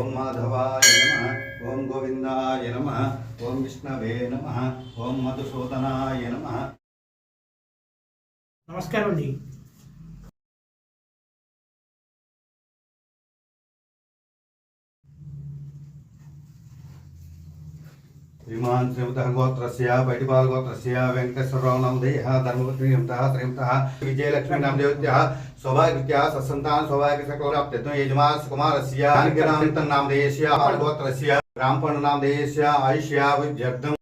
ఓం మాధవాయ నమః, ఓం గోవిందాయ నమః, ఓం విష్ణవే నమః, ఓం మధుసూదనాయ నమః. నమస్కారం అండి. श्रीमान श्रीमतः गोत्रस्य बैठिपाल गोत्रस्य वेंकटेश्वरराव नामधेयः धर्मपत्नी श्रीमतः विजयलक्ष्मी नामदेवत्याः सौभाग्यवत्याः सत्सन्तान सौभाग्य सकलप्राप्त्यर्थं यजमान कुमारस्य नामधेयस्य नामधेयस्य गोत्रस्य रामपर्ण नामधेयस्य आयुष्य विद्यर्थं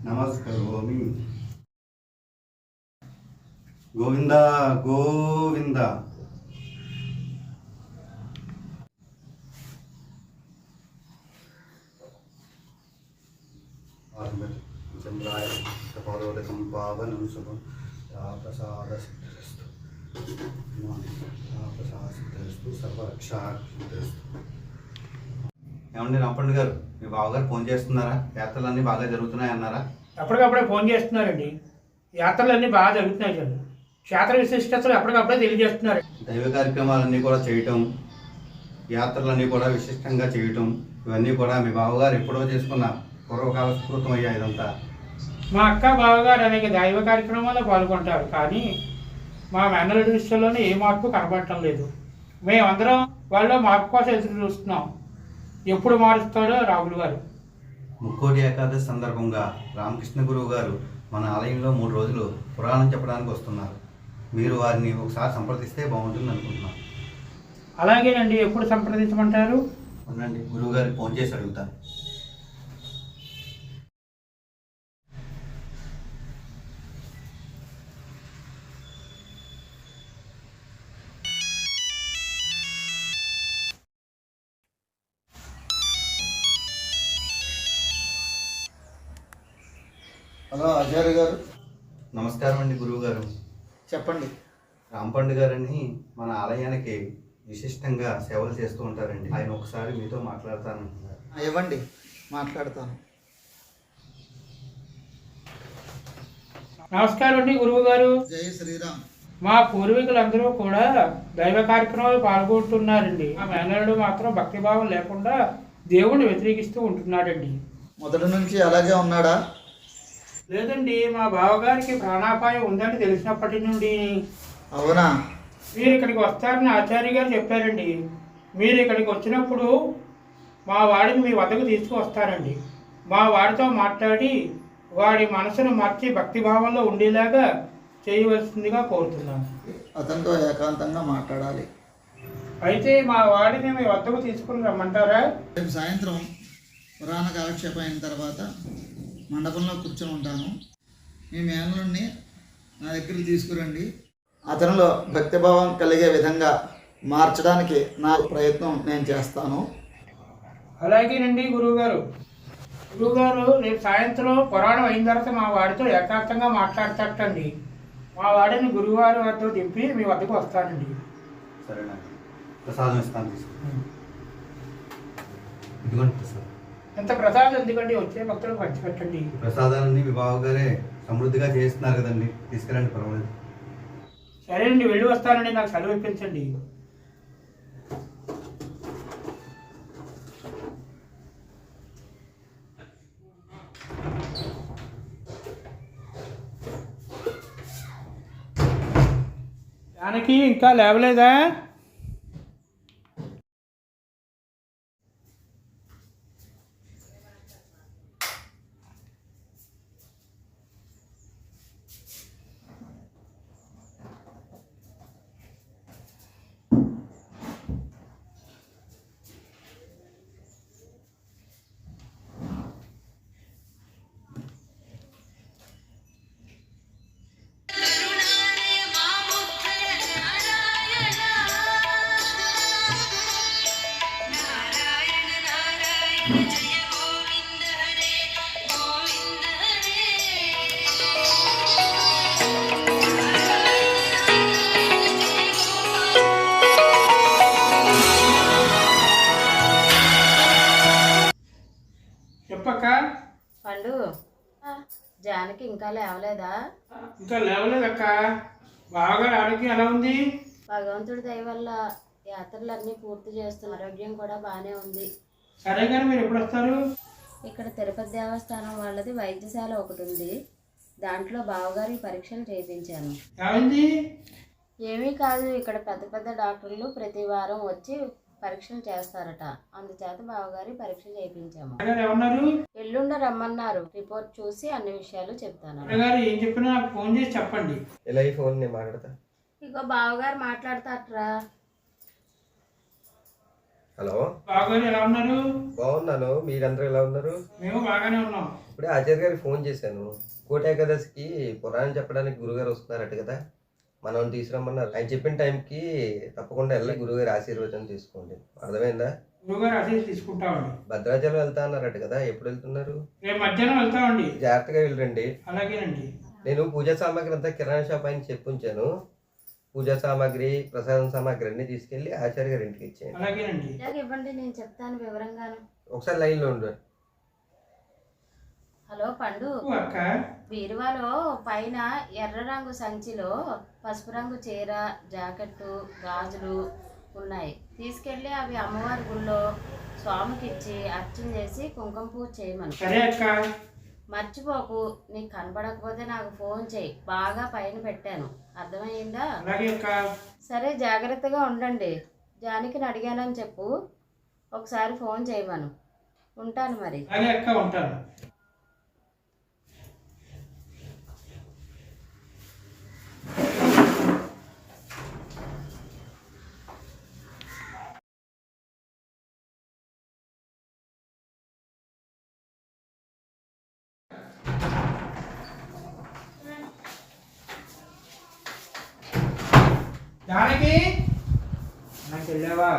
नमस्करोमि. गोविंदा गोविंदा. चंद्राय कपालोदकं पावनं शुभं प्रसादस्तु సర్వరక్షాస్తు. ఏమండి రాంపండు గారు, మీ బావగారు ఫోన్ చేస్తున్నారా? యాత్రలన్నీ బాగా జరుగుతున్నాయి అన్నారా? అప్పటికప్పుడే ఫోన్ చేస్తున్నారండి. యాత్రలన్నీ బాగా జరుగుతున్నాయి సార్. క్షేత్ర విశిష్టతలు ఎప్పటికప్పుడే తెలియజేస్తున్నారు. దైవ కార్యక్రమాలన్నీ కూడా చేయటం, యాత్రలన్నీ కూడా విశిష్టంగా చేయటం, ఇవన్నీ కూడా మీ బావగారు ఎప్పుడో చేసుకున్న పూర్వకాల స్ఫూర్తం అయ్యాయి. ఇదంతా మా అక్క బావగారు అనేక దైవ కార్యక్రమాల్లో పాల్గొంటారు, కానీ మా మేనల్లుడి విషయంలోనే ఏ మార్పు కనబడటం లేదు. మేమందరం వాళ్ళు మార్పు కోసం ఎదురు చూస్తున్నాం. ఎప్పుడు మారుస్తాడో రాహుల్ గారు. ముక్కోటి ఏకాదశి సందర్భంగా రామకృష్ణ గురువు గారు మన ఆలయంలో 3 రోజులు పురాణం చెప్పడానికి వస్తున్నారు. మీరు వారిని ఒకసారి సంప్రదిస్తే బాగుంటుంది అనుకుంటున్నాను. అలాగేనండి. ఎప్పుడు సంప్రదించమంటారు? ఉండండి, గురువు గారికి ఫోన్ చేసి అడుగుతాను. హలో ఆచార్య గారు. నమస్కారం అండి గురువు గారు. చెప్పండి. రాంపండు గారని మన ఆలయానికి విశిష్టంగా సేవలు చేస్తూ ఉంటారండి. ఆయన ఒకసారి మీతో మాట్లాడతాను. ఇవ్వండి, మాట్లాడతాను. నమస్కారం అండి గురువు గారు. జై శ్రీరామ్. మా పూర్వీకులందరూ కూడా దైవ కార్యక్రమాలు పాల్గొంటున్నారండి. మా మేనల్లుడు మాత్రం భక్తిభావం లేకుండా దేవుణ్ణి వ్యతిరేకిస్తూ ఉంటున్నాడండి. మొదటి నుంచి అలాగే ఉన్నాడా? లేదండి, మా బావగారికి ప్రాణాపాయం ఉందని తెలిసినప్పటి నుండి. అవునా? మీరు ఇక్కడికి వస్తారని ఆచార్య గారు చెప్పారండి. మీరు ఇక్కడికి వచ్చినప్పుడు మా వాడిని మీ వద్దకు తీసుకువస్తారండి. మా వాడితో మాట్లాడి వాడి మనసును మార్చి భక్తిభావంలో ఉండేలాగా చేయవలసిందిగా కోరుతున్నాను. అతనితో ఏకాంతంగా మాట్లాడాలి. అయితే మా వాడిని మీ వద్దకు తీసుకుని రమ్మంటారా? రేపు సాయంత్రం పురాణ కాలక్షేపం అయిన తర్వాత మండపంలో కూర్చొని ఉంటాను. మీ మేనలుని నా దగ్గరికి తీసుకురండి. అతనిలో భక్తిభావం కలిగే విధంగా మార్చడానికి నా ప్రయత్నం నేను చేస్తాను. అలాగేనండి గురువుగారు. గురువుగారు, రేపు సాయంత్రం పురాణం అయిన తర్వాత మా వాడితో ఏకాంతంగా మాట్లాడతట్టండి. మా వాడిని గురువుగారి వద్ద దింపి మీ వద్దకు వస్తానండి. సరేనా? ప్రసాదం ఇస్తాను. ఇదిగోండి ప్రసాదం. ఎంత ప్రసాదం ఎందుకండి, వచ్చే భక్తులకు పంచిపెట్టండి. ప్రసాదాలన్నీ మీ బావగారే సమృద్ధిగా చేస్తున్నారు కదండి, తీసుకెళ్ళండి, పర్వాలేదు. సరేనండి, వెళ్ళి వస్తానండి. నాకు సెలవు ఇప్పించండి. జానకి ఇంకా లేవలేదా? పండు జానకి ఇంకా లేవలేదా? ఇంకా లేవలేదక్క. బాగా ఆరోగ్యం ఎలా ఉంది? భగవంతుడి దయ వల్ల యాత్రలన్నీ పూర్తి చేస్తున్న ఆరోగ్యం కూడా బాగానే ఉంది. సరే కానీ మీరు ఎప్పుడు వస్తారు? ఇక్కడ తిరుపతి దేవస్థానం వాళ్ళది వైద్యశాల ఒకటి ఉంది, దాంట్లో బావగారి పరీక్షలు చేయించాను. ఏమైంది? ఏమీ కాదు, ఇక్కడ పెద్ద పెద్ద డాక్టర్లు ప్రతి వారం వచ్చి పరీక్షలు చేస్తారట, అందుచేత బావగారి పరీక్ష చేయించాము. ఏమన్నారు? ఎల్లుండ రమ్మన్నారు, రిపోర్ట్ చూసి అన్ని విషయాలు చెప్తాను. ఏం చెప్పినా నాకు ఫోన్ చేసి చెప్పండి. ఇలా ఈ ఫోన్ నేను మాట్లాడతా. ఇగో బావగారు మాట్లాడతాట్రా. హలో బావగారు ఎలా ఉన్నారు? బాగున్నాను, మీరందరూ ఎలా ఉన్నారు? మేము బాగానే ఉన్నాం. ఇప్పుడే ఆచార్య గారికి ఫోన్ చేశాను. కోటి ఏకాదశికి పురాణం చెప్పడానికి గురుగారు వస్తున్నారట కదా, మనం తీసుకురమ్మన్నారు. ఆయన చెప్పిన టైంకి తప్పకుండా వెళ్ళి గురుగారి ఆశీర్వచనం తీసుకోండి. అర్థమైందా? గురుగారు ఆశీస్సు తీసుకుంటామండి. భద్రాచలం వెళ్తా అన్నారట కదా, ఎప్పుడు వెళ్తున్నారు? రేపు మధ్యాహ్నం వెళ్తామండి. జాగ్రత్తగా వెళ్ళండి. అలాగేనండి. నేను పూజా సామాగ్రి అంతా కిరాణా షాప్ ఆయన చెప్పుంచాను. పూజా సామాగ్రి, ప్రసాదం సామాగ్రి అన్ని తీసుకెళ్లి ఆచార్య గారి ఇంటికి ఇచ్చేయండి. అలాగేనండి. ఇవ్వండి, నేను చెప్తాను వివరంగాను. ఒకసారి లైన్లో ఉండు. హలో పండు, అక్క బీరువాలో పైన ఎర్ర రంగు సంచిలో పసుపు రంగు చీర, జాకెట్టు, గాజులు ఉన్నాయి. తీసుకెళ్ళి అవి అమ్మవారి గుళ్ళో స్వామికి ఇచ్చి అర్చన చేసి కుంకుమ పూజ చేయమను. సరే అక్క. మర్చిపోకు, నీకు కనపడకపోతే నాకు ఫోన్ చేయి, బాగా పైన పెట్టాను. అర్థమయ్యిందా? అలాగే అక్క. సరే, జాగ్రత్తగా ఉండండి. జానకిని అడిగానని చెప్పు, ఒకసారి ఫోన్ చేయమను. ఉంటాను మరి. అలాగే అక్క, ఉంటాను. జానకి, నాకు వెళ్ళావా?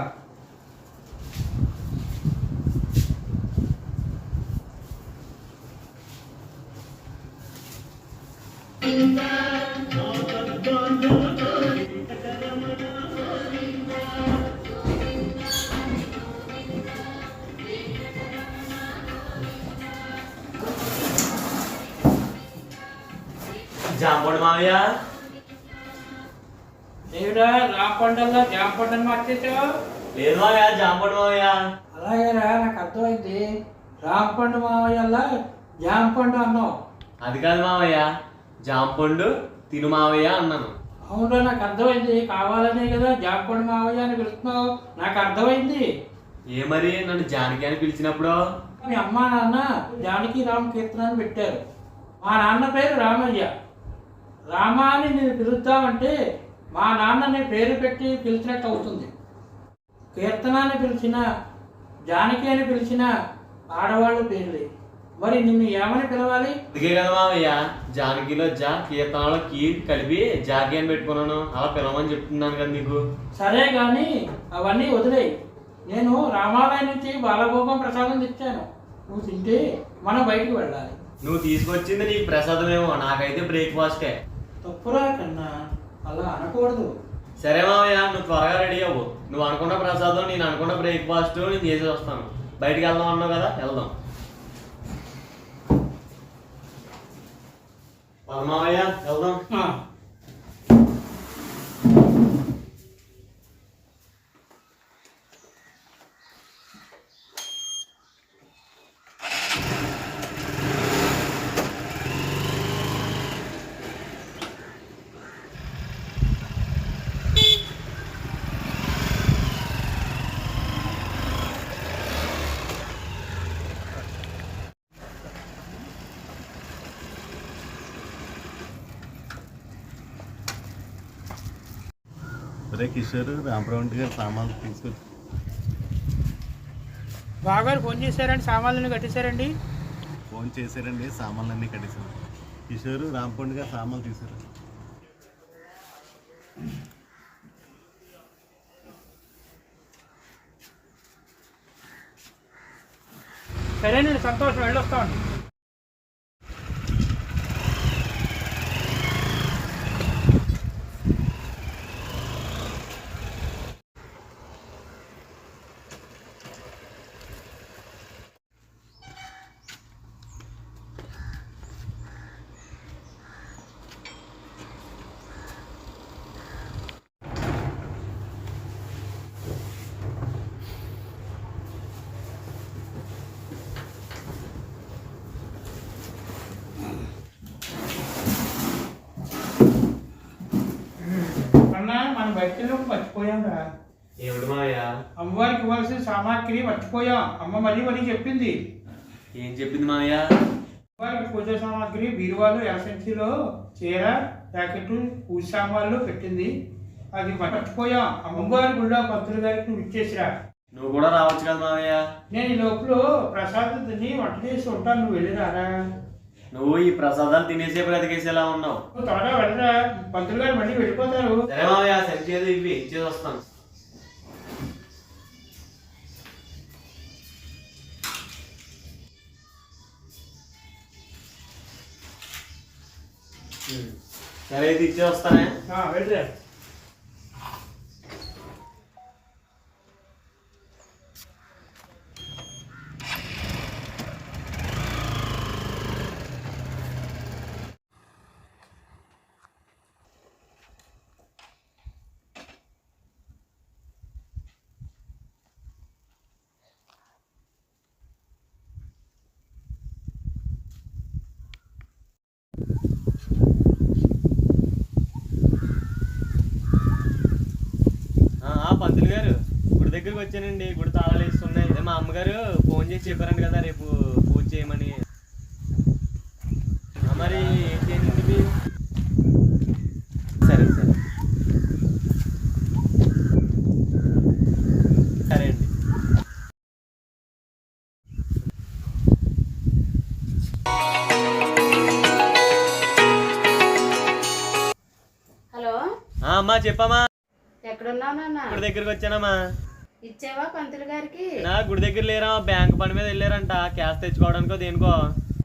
జాంపండు మావయ్య, ఏమిరా రాంపండల్లా జాంపండని మార్చేసావు? లేదు మావయ్య, జాంపండు మావయ్య. అలాగేరా, నాకు అర్థమైంది. రాంపండు మావయ్యల్లా జాంపండు అన్నావు. అది కాదు మావయ్య, జాంపండు తిను మావయ్య అన్నాను. అవునరా, నాకు అర్థమైంది. కావాలనే కదా జాంపండు మావయ్య అని పిలుస్తున్నావు. నాకు అర్థమైంది. ఏ మరి నన్ను జానకి అని పిలిచినప్పుడు? మీ అమ్మ నాన్న జానకి రామ కీర్తనని పెట్టారు. మా నాన్న పేరు రామయ్య. రామ అని నేను పిలుద్దామంటే మా నాన్నని పేరు పెట్టి పిలిచినట్టు అవుతుంది. కీర్తన అని పిలిచిన, జానకి అని పిలిచిన ఆడవాళ్ళు పేర్లే. మరి నిన్ను ఏమని పిలవాలి? అందుకే కదా మావయ్య, జానకిలో జా, కీర్తనలో కీ కలిపి జాకి అని పెట్టుకున్నాను. అలా పిలవమని చెప్తున్నాను కదా నీకు. సరే కానీ అవన్నీ వదిలేయి. నేను రామాలయం నుంచి బాలభోగం ప్రసాదం తెచ్చాను, నువ్వు తింటే మనం బయటికి వెళ్ళాలి. నువ్వు తీసుకొచ్చింది నీకు ప్రసాదమేమో, నాకైతే బ్రేక్ఫాస్టే. తప్పురా కన్నా, అలా అనకూడదు. సరే మావయ్య, నువ్వు త్వరగా రెడీ అవ్వు. నువ్వు అనుకున్న ప్రసాదం, నేను అనుకున్న బ్రేక్ఫాస్ట్ నేను చేసి వస్తాను. బయటికి వెళ్దాం అన్నావు కదా, వెళ్దాం. మావయ్య వెళ్దాం. అరే కిషోర్, రామరావు గారు సామాన్లు తీసుకొచ్చి. బాగారు ఫోన్ చేశారండి, సామాన్లను కట్టేశారండి. ఫోన్ చేశారండి, సామాన్లన్నీ కట్టేశారు. కిషోర్, రాంపండు గారు సామాన్లు తీశారు. సరేనండి, సంతోషం, వెళ్ళొస్తామండి. ఏమిటి మావయ్య? అమ్మవారికి ఇవ్వాల్సిన సామాగ్రి మర్చిపోయాం. అమ్మ మళ్ళీ మళ్ళీ చెప్పింది. ఏం చెప్పింది మావయ్య? అమ్మవారికి పూజ సామాగ్రి బీరువాలు ఎలసెన్సీలో చీర జాకెట్ పూజ సామాన్లు పెట్టింది. అది మర్చిపోయాం. అమ్మవారి గుళ్ళో పంతులు గారికి నువ్వు ఇచ్చేసిరా. నువ్వు కూడా రావచ్చు కదా మావయ్య. నేను ఈ లోపల ప్రసాదం తిని వంట చేసి ఉంటాను, నువ్వు వెళ్ళిరారా. నువ్వు ఈ ప్రసాదాలు తినేసే బ్రతికేసేలా ఉన్నావు. నువ్వు త్వరగా వెళ్ళరా, పంతులు గారు మళ్ళీ వెళ్ళిపోతారు. సరే మావయ్య, సరి చేయదు ఇవి ఇచ్చేసి వస్తాను. సరే అయితే ఇచ్చే వస్తానే. వెళ్ళరా. పంతులు గారు, గుడి దగ్గరికి వచ్చానండి. గుడి తాళాలు వేస్తున్నాయి. అదే మా అమ్మగారు ఫోన్ చేసి చెప్పారంట కదా రేపు పూజ చేయమని. మరి ఏంటి ఇది? సరే సరే సరే అండి. హలో, అమ్మా చెప్పమ్మా. ఎక్కడున్నావు నాన్న? గుడి దగ్గరికి వచ్చానమ్మా. ఇచ్చేవా పంతులు గారికి? నా గుడి దగ్గర లేరా, బ్యాంక్ పని మీద వెళ్ళారంట క్యాష్ తెచ్చుకోవడానికో దేనికో.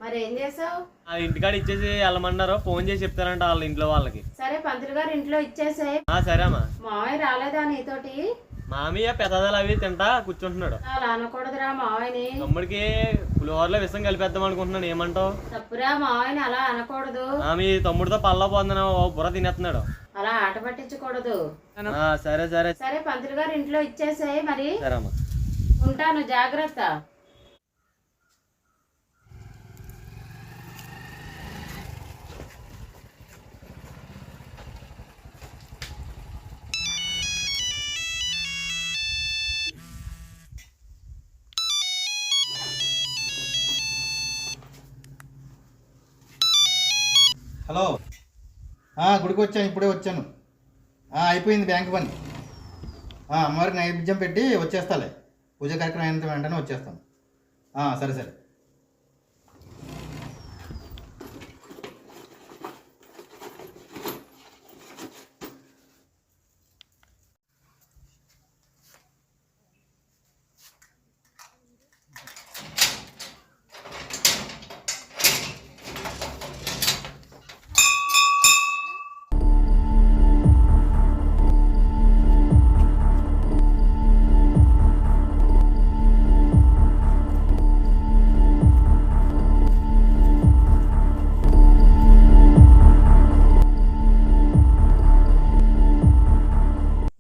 మరి ఏం చేసావు? ఆ ఇంటికాడ ఇచ్చేసి వెళ్ళమన్నారు. ఫోన్ చేసి చెప్తారంట వాళ్ళ ఇంట్లో వాళ్ళకి. సరే పంతులు గారు ఇంట్లో ఇచ్చేసాయి. సరే అమ్మా. మావయ్య రాలేదా నీతోటి? మామయ్య పెద్దదాలు అవి తింటా కూర్చుంటున్నాడు. అలా అనకూడదురా మావయ్యని. తమ్ముడికి పులిహోరలో విషం కలిపేద్దాం అనుకుంటున్నాను. ఏమంటావు? తప్పురా, మావయ్యని అలా అనకూడదు. మీ తమ్ముడితో పల్లా పోతున్నాను, బుర్ర తినేస్తున్నాడు. అలా ఆట పట్టించకూడదు. సరే సరే సరే పంతులు గారు ఇంట్లో ఇచ్చేసాయి. మరి సరే అమ్మా. ఉంటాను, జాగ్రత్త. హలో, గుడికి వచ్చాను, ఇప్పుడే వచ్చాను. అయిపోయింది బ్యాంక్ పని. అమ్మవారికి నైవేద్యం పెట్టి వచ్చేస్తాలే. పూజ కార్యక్రమం అయినంత వెంటనే వచ్చేస్తాను. సరే సరే.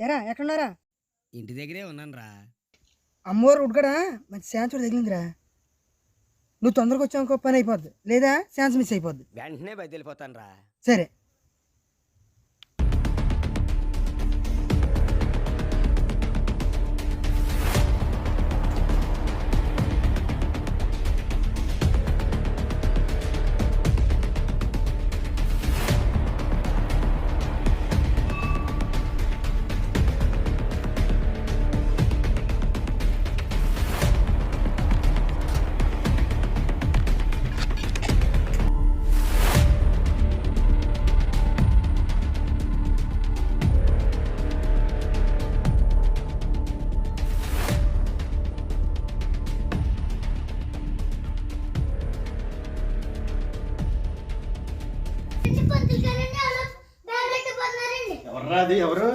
ఎరా ఎక్కడున్నారా? ఇంటి దగ్గరే ఉన్నాను రా. అమ్మవారు ఉడకడా మంచి ఛాన్స్ కూడా తగిలిందిరా. నువ్వు తొందరగా వచ్చావు, పని అయిపోద్ది, లేదా ఛాన్స్ మిస్ అయిపోద్ది. వెంటనే బయలుదేరిపోతాను రా. సరే. ఎవర్రా అది? ఎవరు?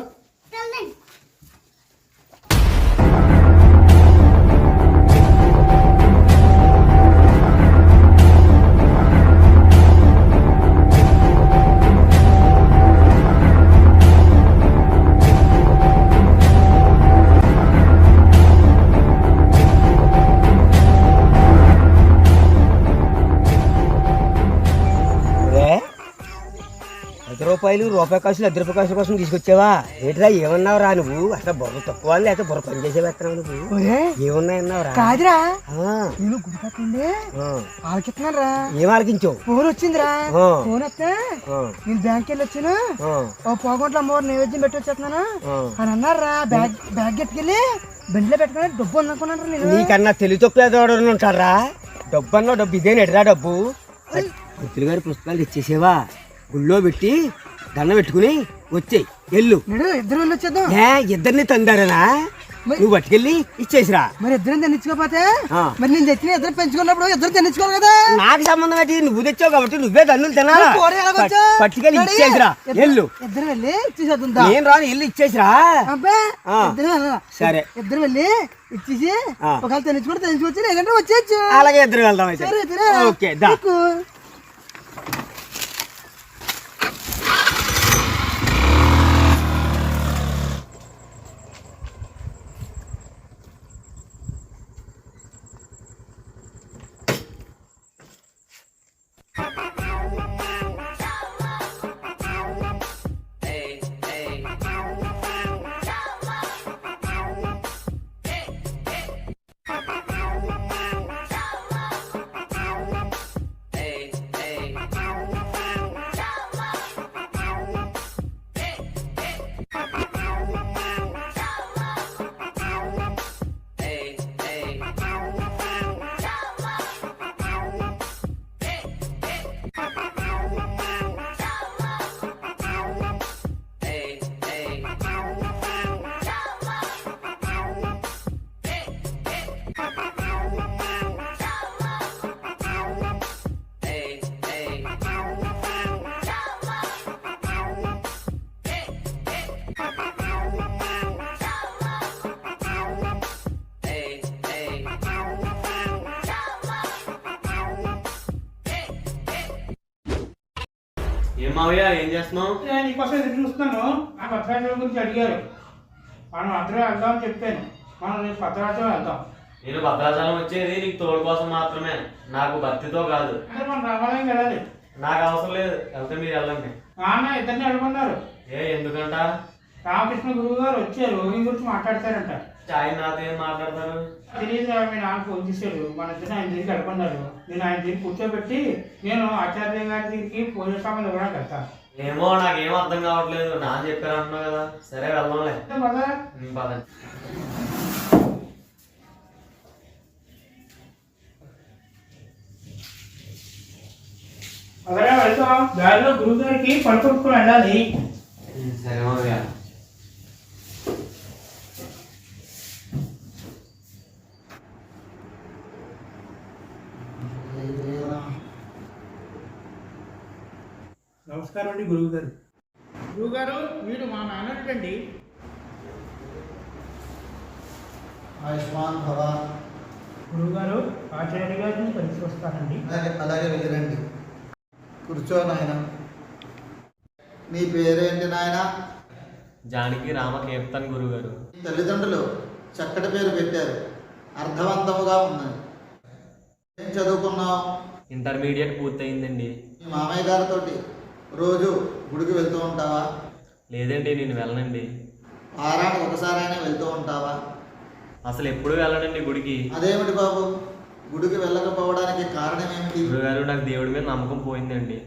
రూపాయి కాసులు 10 రూపాయల కాసుల కోసం తీసుకొచ్చావా? ఏంట్రా ఏమన్నావురా నువ్వు? అసలు బుర్ర తక్కువ లేకపోతే బుర్ర పని చేసేవేస్తున్నావు నువ్వు? ఏమన్నాయన్నావురా? కాదురా, నేను గుడి పట్టింది ఆలకిస్తున్నాను రా. ఏం ఆలకించావు? ఫోన్ వచ్చిందిరా. ఫోన్ వస్తే నేను బ్యాంక్ వెళ్ళి వచ్చాను. ఓ పోగొంట్ల అమ్మవారు నైవేద్యం పెట్టి వచ్చేస్తున్నాను అని అన్నారా. బ్యాగ్ ఎట్టుకెళ్ళి బండిలో పెట్టుకుని డబ్బు ఉందనుకున్నాను నేను. నీకన్నా తెలివి తొక్కులేదు ఉంటారా? డబ్బు అన్నా డబ్బు ఇదేనేట్రా డబ్బు? గుర్తులు గారి పుస్తకాలు తెచ్చేసేవా? గుళ్ళో పెట్టి దండ పెట్టుకుని వచ్చేయి వెళ్ళు. ఇద్దరు వెళ్ళి వచ్చేద్దాం. ఇద్దరిని తందారనా? నువ్వు పట్టుకెళ్ళి ఇచ్చేసిరా. మరి ఇద్దరం తెచ్చుకోపోతే మరి నేను తెచ్చిన ఇద్దరు పెంచుకున్నప్పుడు ఇద్దరు తెచ్చుకోవాలి కదా. నాకు సంబంధం ఏంటి? నువ్వు తెచ్చావు కాబట్టి నువ్వే దన్నులు తినాలా? పట్టుకెళ్ళి ఇచ్చేసిరా వెళ్ళు. ఇద్దరు వెళ్ళి ఇచ్చేసేద్దా? నేను రాను, వెళ్ళి ఇచ్చేసిరా. సరే ఇద్దరు వెళ్ళి ఇచ్చేసి ఒకవేళ తెచ్చుకుంటే తెచ్చుకోవచ్చు, లేదంటే వచ్చేయచ్చు. అలాగే ఇద్దరు వెళ్దాం అయితే. ఓకే దా. ఏం మావయ్య ఏం చేస్తున్నావు? నీకోసం ఎదురు చూస్తున్నాను. ఆ భద్రాచలం గురించి అడిగారు. మనం అందరూ వెళ్దాం అని చెప్పాను. మనం రేపు భద్రాచలం వెళ్దాం. నేను భద్రాచలం వచ్చేది నీకు తోడు కోసం మాత్రమే, నాకు భక్తితో కాదు. అంటే మనం రామాలయం వెళ్ళాలి. నాకు అవసరం లేదు, వెళ్తే మీరు వెళ్ళండి. నాన్న ఇద్దరిని అడుగున్నారు. ఎందుకంట? రామకృష్ణ గురువు గారు వచ్చారు, ఈ గురించి మాట్లాడతారంట. ఆయన నాతో ఏం మాట్లాడతారు? తెలియదు. మీ నాన్న ఫోన్ చేశాడు. మన ఇద్దరు ఆయన దగ్గరికి అడుగున్నారు. నేను ఆయన దగ్గర కూర్చోబెట్టి నేను ఆచార్య గారి దగ్గరికి పూజ సామాన్లు కూడా వెళ్తాను. ఏమో నాకేం అర్థం కావట్లేదు. నాన్న చెప్పారు అంటున్నావు కదా. సరే వెళ్దాంలే. పదండి. అదే వెళ్తాం. దారిలో గురువు గారికి పడుకొట్టుకుని వెళ్ళాలి. సరే మావయ్య. నమస్కారం అండి గురువు గారు. గురువు గారు మీరు మా మేనల్లుడండి. ఆయుష్మాన్ భవ. గురువు గారు ఆచార్య గారిని కలిసి వస్తానండి. అలాగే వెళ్ళండి. కూర్చో నాయన. నీ పేరేంటి నాయన? జానకి రామకీర్తన్ గురుగారు. తల్లిదండ్రులు చక్కటి పేరు పెట్టారు, అర్థవంతముగా ఉన్నది. ఏం చదువుకున్నావు? ఇంటర్మీడియట్ పూర్తయిందండి. మీ మామయ్య గారితో రోజు గుడికి వెళ్తూ ఉంటావా? లేదండి, నేను వెళ్ళనండి. వారానికి ఒకసారైనా వెళ్తూ ఉంటావా? అసలు ఎప్పుడు వెళ్ళనండి గుడికి. అదేమిటి బాబు, గుడికి వెళ్ళకపోవడానికి కారణం ఏమిటి? గురుగారు నాకు దేవుడి మీద నమ్మకం పోయిందండి,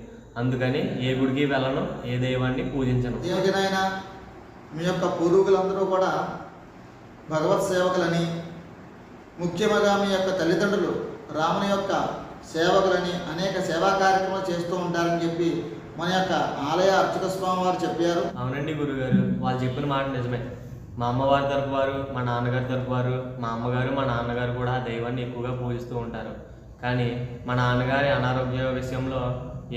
అందుకని ఏ గుడికి వెళ్ళను, ఏ దైవాన్ని పూజించను. ఏమిటి నాయన, మీ యొక్క పూర్వీకులందరూ కూడా భగవత్ సేవకులని, ముఖ్యంగా మీ యొక్క తల్లిదండ్రులు రాముని యొక్క సేవకులని అనేక సేవా కార్యక్రమాలు చేస్తూ ఉంటారని చెప్పి మన యొక్క ఆలయ అర్చక స్వామి వారు చెప్పారు. అవునండి గురుగారు, వాళ్ళు చెప్పిన మాట నిజమే. మా అమ్మవారి తరపు వారు, మా నాన్నగారి తరపు వారు, మా అమ్మగారు మా నాన్నగారు కూడా దైవాన్ని ఎక్కువగా పూజిస్తూ ఉంటారు. కానీ మా నాన్నగారి అనారోగ్య విషయంలో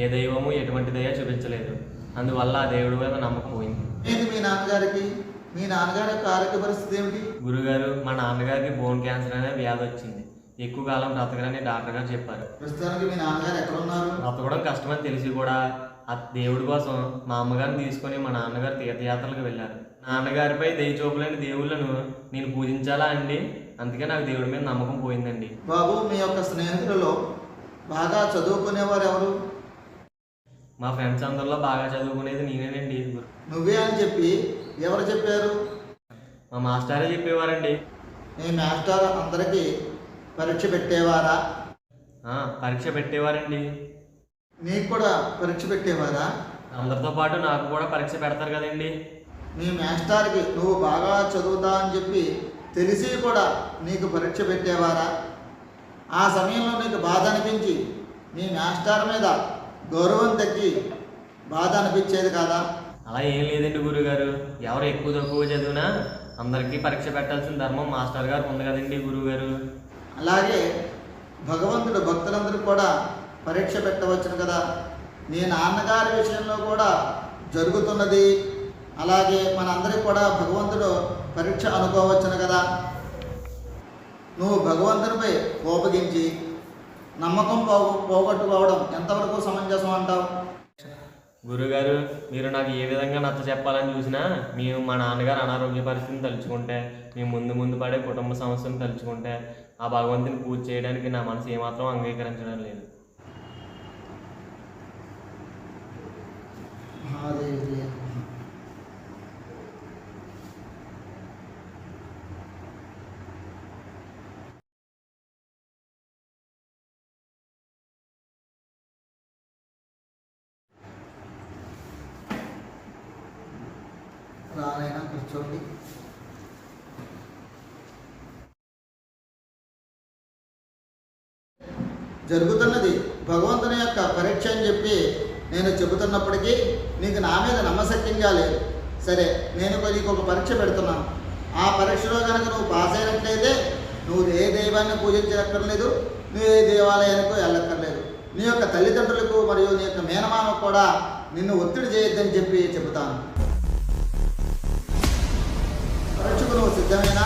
ఏ దైవము ఎటువంటి దయ చూపించలేదు. అందువల్ల ఆ దేవుడి మీద నమ్మకం పోయింది. ఏంటి మీ నాన్నగారికి? మీ నాన్నగారి యొక్క ఆరోగ్య పరిస్థితి ఏమిటి? గురుగారు మా నాన్నగారికి బోన్ క్యాన్సర్ అనే వ్యాధి వచ్చింది. ఎక్కువ కాలం బ్రతకరని డాక్టర్ గారు చెప్పారు. ప్రస్తుతానికి మీ నాన్నగారు ఎక్కడ ఉన్నారు? బ్రతకడం కష్టమని తెలిసి కూడా ఆ దేవుడి కోసం మా అమ్మగారిని తీసుకొని మా నాన్నగారు తీర్థయాత్రలకు వెళ్ళారు. నాన్నగారిపై దయ చూపలేని దేవుళ్ళను నేను పూజించాలా అండి, అందుకే నాకు దేవుడి మీద నమ్మకం పోయిందండి. బాబు, మీ యొక్క స్నేహితులలో బాగా చదువుకునేవారు ఎవరు? మా ఫ్రెండ్స్ అందరిలో బాగా చదువుకునేది నేనేనండి. నువ్వే అని చెప్పి ఎవరు చెప్పారు? మా మాస్టరే చెప్పేవారండి. నీ మాస్టర్ అందరికీ పరీక్ష పెట్టేవారా? పరీక్ష పెట్టేవారండి. నీకు కూడా పరీక్ష పెట్టేవారా? అందరితో పాటు నాకు కూడా పరీక్ష పెడతారు కదండి. నీ మాస్టర్కి నువ్వు బాగా చదువుతా అని చెప్పి తెలిసి కూడా నీకు పరీక్ష పెట్టేవారా? ఆ సమయంలో నీకు బాధ అనిపించి నీ మాస్టర్ మీద గౌరవం తగ్గి బాధ అనిపించేది కాదా? అలా ఏం లేదండి గురువుగారు. ఎవరు ఎక్కువ తక్కువ చదివినా అందరికీ పరీక్ష పెట్టాల్సిన ధర్మం మాస్టర్ గారు ఉంది కదండి గురువుగారు. అలాగే భగవంతుడు భక్తులందరికీ కూడా పరీక్ష పెట్టవచ్చును కదా. నీ నాన్నగారి విషయంలో కూడా జరుగుతున్నది. అలాగే మనందరికీ కూడా భగవంతుడు పరీక్ష అనుకోవచ్చును కదా. నువ్వు భగవంతునిపై కోపగించి నమ్మకం పోగొట్టుకోవడం ఎంతవరకు సమంజసం అంటావు? గురుగారు, మీరు నాకు ఏ విధంగా నచ్చ చెప్పాలని చూసినా మేము మా నాన్నగారు అనారోగ్య పరిస్థితిని తలుచుకుంటే, మేము ముందు పడే కుటుంబ సమస్యను తలుచుకుంటే ఆ భగవంతుని పూజ చేయడానికి నా మనసు ఏమాత్రం అంగీకరించడం లేదు. రానైనా కూర్చోండి. జరుగుతున్నది భగవంతుని యొక్క పరీక్ష అని చెప్పి నేను చెబుతున్నప్పటికీ నీకు నా మీద నమ్మశక్యంగా లేదు. సరే, నేను నీకు ఒక పరీక్ష పెడుతున్నాను. ఆ పరీక్షలో కనుక నువ్వు పాస్ అయినట్లయితే నువ్వు ఏ దైవాన్ని పూజించక్కర్లేదు, నువ్వు ఏ దేవాలయానికి వెళ్ళక్కర్లేదు. నీ యొక్క తల్లిదండ్రులకు మరియు నీ యొక్క మేనమామకు కూడా నిన్ను ఒత్తిడి చేయొద్దని చెప్పి చెబుతాను. పరీక్షకు నువ్వు సిద్ధమేనా?